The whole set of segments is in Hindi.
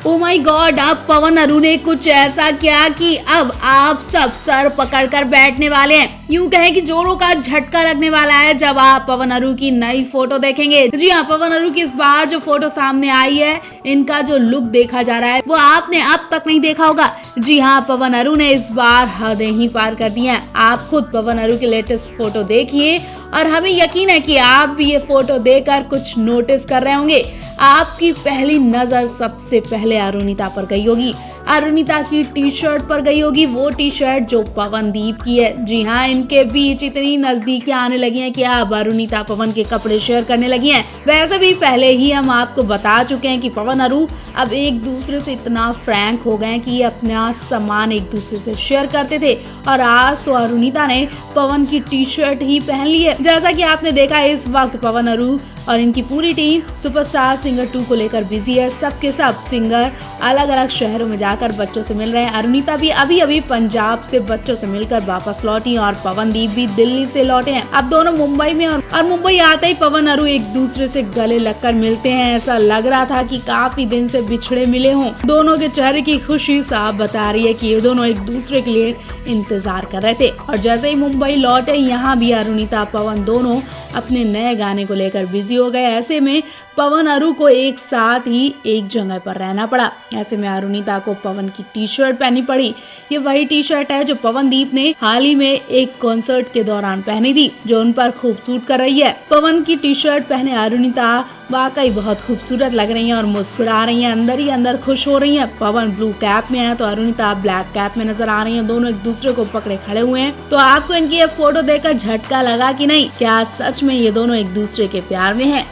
ओ माय गॉड, अब पवन अरू ने कुछ ऐसा किया कि अब आप सब सर पकड़कर बैठने वाले हैं। यूं कहें कि जोरों का झटका लगने वाला है जब आप पवन अरू की नई फोटो देखेंगे। जी हाँ, पवन अरू की इस बार जो फोटो सामने आई है, इनका जो लुक देखा जा रहा है वो आपने अब तक नहीं देखा होगा। जी हाँ, पवन अरू ने इस बार हदें ही पार कर दी हैं। आप खुद पवन अरू की लेटेस्ट फोटो देखिए और हमें यकीन है कि आप भी ये फोटो देखकर कुछ नोटिस कर रहे होंगे। आपकी पहली नजर सबसे पहले अरुणिता पर गई होगी। अरुणिता की टी शर्ट पर गई होगी, वो टी शर्ट जो पवनदीप की है। जी हाँ, इनके बीच इतनी नजदीकियां आने लगी हैं कि अब अरुणिता पवन के कपड़े शेयर करने लगी हैं। वैसे भी पहले ही हम आपको बता चुके हैं कि पवन अरू अब एक दूसरे से इतना फ्रैंक हो गए हैं कि ये अपना सामान एक दूसरे से शेयर करते थे, और आज तो अरुणिता ने पवन की टी शर्ट ही पहन ली है। जैसा कि आपने देखा, इस वक्त पवन अरू और इनकी पूरी टीम सुपरस्टार सिंगर 2 को लेकर बिजी है। सबके सब सिंगर अलग अलग शहरों में जाकर बच्चों से मिल रहे हैं। अरुणिता भी अभी पंजाब से बच्चों से मिलकर वापस लौटी और पवनदीप भी दिल्ली से लौटे हैं। अब दोनों मुंबई में और मुंबई आते ही पवन अरू एक दूसरे से गले लगकर मिलते हैं। ऐसा लग रहा था कि काफी दिन से बिछड़े मिले हों। दोनों के चेहरे की खुशी साफ बता रही है कि ये दोनों एक दूसरे के लिए इंतजार कर रहे थे। और जैसे ही मुंबई लौटे, यहाँ भी अरुणिता पवन दोनों अपने नए गाने को लेकर बिजी हो गए। ऐसे में पवन अरू को एक साथ ही एक जगह पर रहना पड़ा। ऐसे में अरुणिता को पवन की टी शर्ट पहनी पड़ी। ये वही टी शर्ट है जो पवनदीप ने हाल ही में एक कॉन्सर्ट के दौरान पहनी थी, जो उन पर खूब सूट कर रही है। पवन की टी शर्ट पहने अरुणिता वाकई बहुत खूबसूरत लग रही हैं और मुस्कुरा रही हैं, अंदर ही अंदर खुश हो रही हैं। पवन ब्लू कैप में है तो अरुणिता ब्लैक कैप में नजर आ रही हैं। दोनों एक दूसरे को पकड़े खड़े हुए हैं। तो आपको इनकी ये फोटो देखकर झटका लगा कि नहीं? क्या सच में ये दोनों एक दूसरे के प्यार में हैं?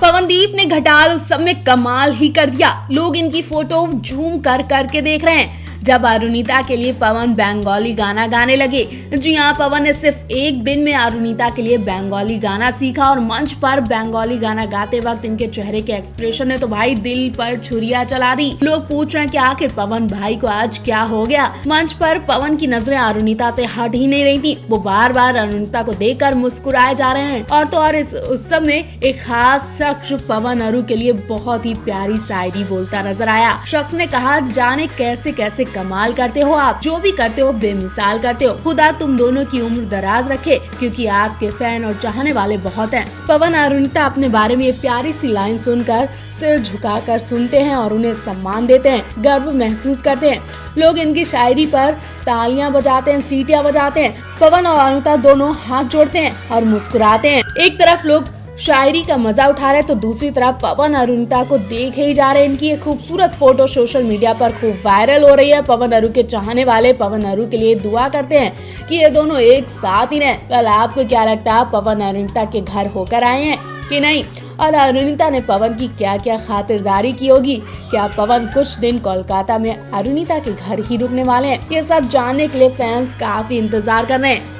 पवनदीप ने घटाल उत्सव में कमाल ही कर दिया। लोग इनकी फोटो झूम कर करके देख रहे हैं जब अरुणिता के लिए पवन बंगाली गाना गाने लगे। जी हाँ, पवन ने सिर्फ एक दिन में अरुणिता के लिए बंगाली गाना सीखा और मंच पर बंगाली गाना गाते वक्त इनके चेहरे के एक्सप्रेशन ने तो भाई दिल पर छुरियां चला दी। लोग पूछ रहे हैं कि आखिर पवन भाई को आज क्या हो गया। मंच पर पवन की नजरें अरुणिता से हट ही नहीं रही थी। वो बार बार अरुणिता को देखकर मुस्कुराए जा रहे हैं। और तो और इस उत्सव में एक खास शख्स पवन अरू के लिए बहुत ही प्यारी शायरी बोलता नजर आया। शख्स ने कहा, जाने कैसे कैसे कमाल करते हो आप, जो भी करते हो बेमिसाल करते हो। खुदा तुम दोनों की उम्र दराज रखे, क्योंकि आपके फैन और चाहने वाले बहुत हैं। पवन अरुणिता अपने बारे में ये प्यारी सी लाइन सुनकर सिर झुकाकर सुनते हैं और उन्हें सम्मान देते हैं, गर्व महसूस करते हैं। लोग इनकी शायरी पर तालियां बजाते हैं, सीटियां बजाते हैं। पवन और अरुणिता दोनों हाथ जोड़ते हैं और मुस्कुराते हैं। एक तरफ लोग शायरी का मजा उठा रहे तो दूसरी तरफ पवन अरुणिता को देख ही जा रहे हैं। इनकी ये खूबसूरत फोटो सोशल मीडिया पर खूब वायरल हो रही है। पवन अरू के चाहने वाले पवन अरू के लिए दुआ करते हैं कि ये दोनों एक साथ ही रहें। कल आपको क्या लगता है, पवन अरुणिता के घर होकर आए हैं कि नहीं? और अरुणिता ने पवन की क्या क्या खातिरदारी की होगी? क्या पवन कुछ दिन कोलकाता में अरुणिता के घर ही रुकने वाले हैं? ये सब जानने के लिए फैंस काफी इंतजार कर रहे हैं।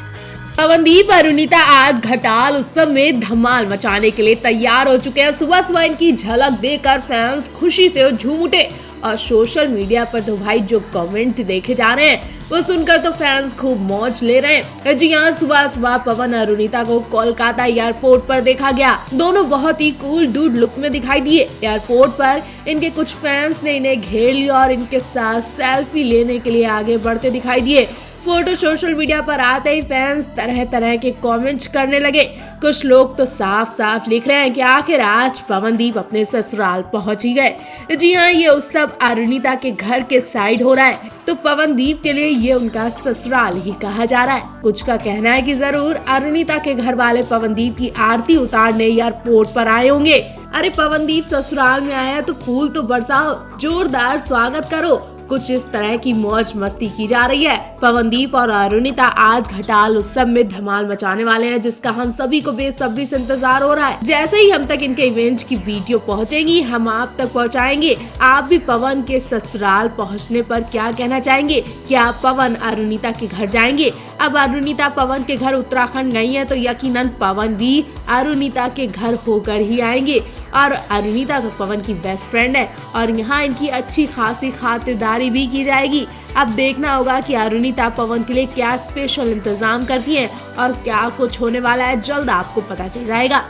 पवनदीप अरुणिता आज घटाल उत्सव में धमाल मचाने के लिए तैयार हो चुके हैं। सुबह सुबह इनकी झलक देखकर फैंस खुशी से झूम उठे और सोशल मीडिया पर तो भाई जो कमेंट देखे जा रहे हैं वो सुनकर तो फैंस खूब मौज ले रहे हैं। जी हाँ, सुबह सुबह पवन अरुणिता को कोलकाता एयरपोर्ट पर देखा गया। दोनों बहुत ही कूल डूड लुक में दिखाई दिए। एयरपोर्ट पर इनके कुछ फैंस ने इन्हें घेर लिया और इनके साथ सेल्फी लेने के लिए आगे बढ़ते दिखाई दिए। फोटो सोशल मीडिया पर आते ही फैंस तरह तरह के कमेंट्स करने लगे। कुछ लोग तो साफ साफ लिख रहे हैं कि आखिर आज पवनदीप अपने ससुराल पहुंच ही गए। जी हाँ, ये उत्सव अरुणिता के घर के साइड हो रहा है, तो पवनदीप के लिए ये उनका ससुराल ही कहा जा रहा है। कुछ का कहना है कि जरूर अरुणिता के घर वाले पवनदीप की आरती उतारने एयरपोर्ट पर आए होंगे। अरे पवनदीप ससुराल में आया तो फूल तो बरसाओ, जोरदार स्वागत करो। कुछ इस तरह की मौज मस्ती की जा रही है। पवनदीप और अरुणिता आज घटाल उत्सव में धमाल मचाने वाले हैं, जिसका हम सभी को बेसब्री से इंतजार हो रहा है। जैसे ही हम तक इनके इवेंट की वीडियो पहुंचेगी, हम आप तक पहुंचाएंगे। आप भी पवन के ससुराल पहुंचने पर क्या कहना चाहेंगे? क्या पवन अरुणिता के घर जाएंगे? अब अरुणिता पवन के घर उत्तराखंड गई है तो यकीनन पवन भी अरुणिता के घर होकर ही आएंगे। और अरुणिता तो पवन की बेस्ट फ्रेंड है और यहाँ इनकी अच्छी खासी खातिरदारी भी की जाएगी। अब देखना होगा कि अरुणिता पवन के लिए क्या स्पेशल इंतजाम करती है और क्या कुछ होने वाला है, जल्द आपको पता चल जाएगा।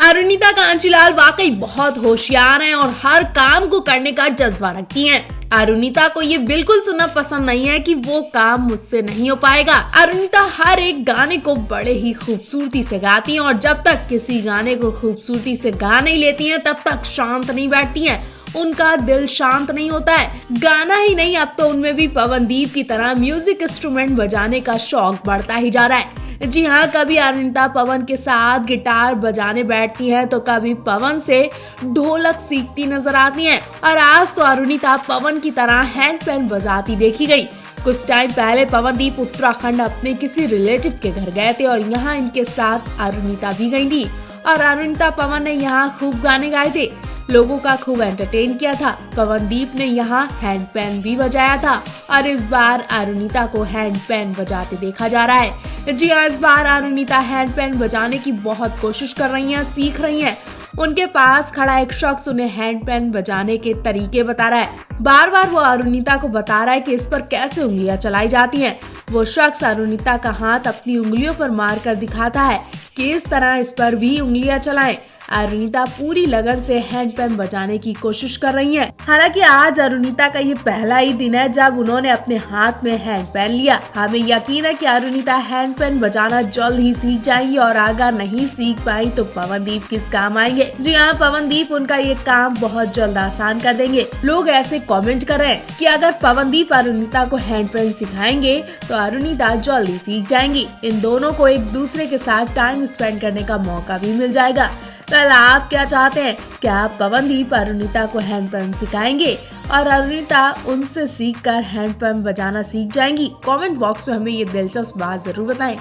अरुणिता कांचीलाल वाकई बहुत होशियार हैं और हर काम को करने का जज्बा रखती हैं। अरुणिता को ये बिल्कुल सुनना पसंद नहीं है कि वो काम मुझसे नहीं हो पाएगा। अरुणिता हर एक गाने को बड़े ही खूबसूरती से गाती हैं और जब तक किसी गाने को खूबसूरती से गा नहीं लेती हैं तब तक शांत नहीं बैठती हैं। उनका दिल शांत नहीं होता है। गाना ही नहीं, अब तो उनमें भी पवनदीप की तरह म्यूजिक इंस्ट्रूमेंट बजाने का शौक बढ़ता ही जा रहा है। जी हाँ, कभी अरुणिता पवन के साथ गिटार बजाने बैठती हैं तो कभी पवन से ढोलक सीखती नजर आती हैं और आज तो अरुणिता पवन की तरह हैंडपैन बजाती देखी गई। कुछ टाइम पहले पवनदीप उत्तराखंड अपने किसी रिलेटिव के घर गए थे और यहाँ इनके साथ अरुणिता भी गई थी और अरुणिता पवन ने यहाँ खूब गाने गाए थे, लोगों का खूब एंटरटेन किया था। पवनदीप ने यहाँ हैंडपैन भी बजाया था और इस बार अरुणिता को हैंडपैन बजाते देखा जा रहा है। जी हाँ, इस बार अरुणिता हैंडपैन बजाने की बहुत कोशिश कर रही हैं, सीख रही हैं। उनके पास खड़ा एक शख्स उन्हें हैंडपैन बजाने के तरीके बता रहा है। बार बार वो अरुणिता को बता रहा है कि इस पर कैसे उंगलियां चलाई जाती हैं। वो शख्स अरुणिता का हाथ अपनी उंगलियों पर मारकर दिखाता है कि इस तरह इस पर भी उंगलियां चलाएं। अरुणिता पूरी लगन से हैंडपैन बजाने की कोशिश कर रही हैं। हालांकि आज अरुणिता का ये पहला ही दिन है जब उन्होंने अपने हाथ में हैंडपैन लिया। हमें यकीन है कि अरुणिता हैंडपैन बजाना जल्द ही सीख जाएंगी और अगर नहीं सीख पाई तो पवनदीप किस काम आएंगे। जी हाँ, पवनदीप उनका ये काम बहुत जल्द आसान कर देंगे। लोग ऐसे कमेंट कर रहे हैं कि अगर पवनदीप अरुणिता को हैंडपैन सिखाएंगे तो अरुणिता जल्द ही सीख जाएंगी। इन दोनों को एक दूसरे के साथ टाइम स्पेंड करने का मौका भी मिल जाएगा। आप क्या चाहते हैं? क्या पवनदीप अरुणिता को हैंडपैन सिखाएंगे और अरुणिता उनसे सीखकर हैंडपैन बजाना सीख जाएंगी? कमेंट बॉक्स में हमें ये दिलचस्प बात जरूर बताएं।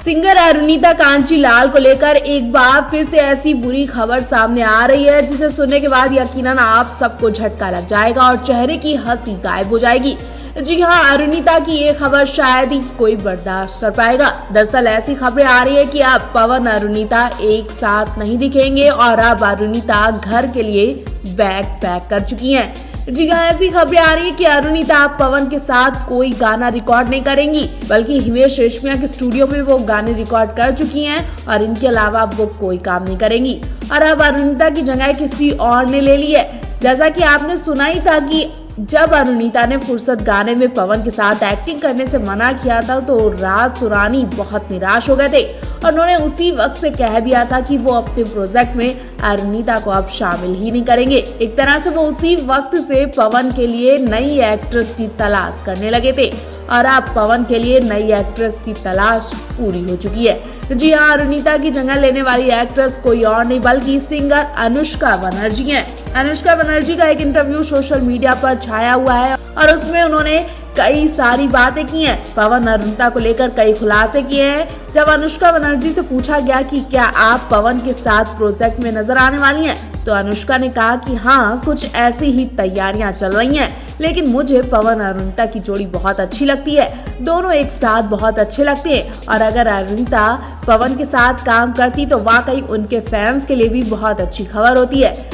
सिंगर अरुणिता कांचीलाल को लेकर एक बार फिर से ऐसी बुरी खबर सामने आ रही है जिसे सुनने के बाद यकीनन आप सबको झटका लग जाएगा और चेहरे की हंसी गायब हो जाएगी। जी हाँ, अरुणिता की ये खबर शायद ही कोई बर्दाश्त कर पाएगा। दरअसल ऐसी खबरें आ रही है कि अब पवन अरुणिता एक साथ नहीं दिखेंगे और अब अरुणिता घर के लिए बैग पैक कर चुकी हैं। जी हाँ, ऐसी खबरें आ रही है कि अरुणिता पवन के साथ कोई गाना रिकॉर्ड नहीं करेंगी, बल्कि हिमेश रेशमिया के स्टूडियो में वो गाने रिकॉर्ड कर चुकी हैं और इनके अलावा वो कोई काम नहीं करेंगी और अब अरुणिता की जगह किसी और ने ले ली है। जैसा कि आपने सुना ही था कि जब अरुणिता ने फुर्सत गाने में पवन के साथ एक्टिंग करने से मना किया था तो राज सुरानी बहुत निराश हो गए थे और उन्होंने उसी वक्त से कह दिया था कि वो अपने प्रोजेक्ट में अरुणिता को अब शामिल ही नहीं करेंगे। एक तरह से वो उसी वक्त से पवन के लिए नई एक्ट्रेस की तलाश करने लगे थे और अब पवन के लिए नई एक्ट्रेस की तलाश पूरी हो चुकी है। जी हाँ, अरुणिता की जगह लेने वाली एक्ट्रेस कोई और नहीं बल्कि सिंगर अनुष्का बनर्जी है। अनुष्का बनर्जी का एक इंटरव्यू सोशल मीडिया पर छाया हुआ है और उसमें उन्होंने कई सारी बातें की हैं। पवन अरुणिता को लेकर कई खुलासे किए हैं। जब अनुष्का बनर्जी से पूछा गया कि क्या आप पवन के साथ प्रोजेक्ट में नजर आने वाली हैं, तो अनुष्का ने कहा कि हाँ, कुछ ऐसी ही तैयारियां चल रही हैं, लेकिन मुझे पवन अरुणिता की जोड़ी बहुत अच्छी लगती है। दोनों एक साथ बहुत अच्छे लगते हैं और अगर अरुणिता पवन के साथ काम करती तो वाकई उनके फैंस के लिए भी बहुत अच्छी खबर होती है।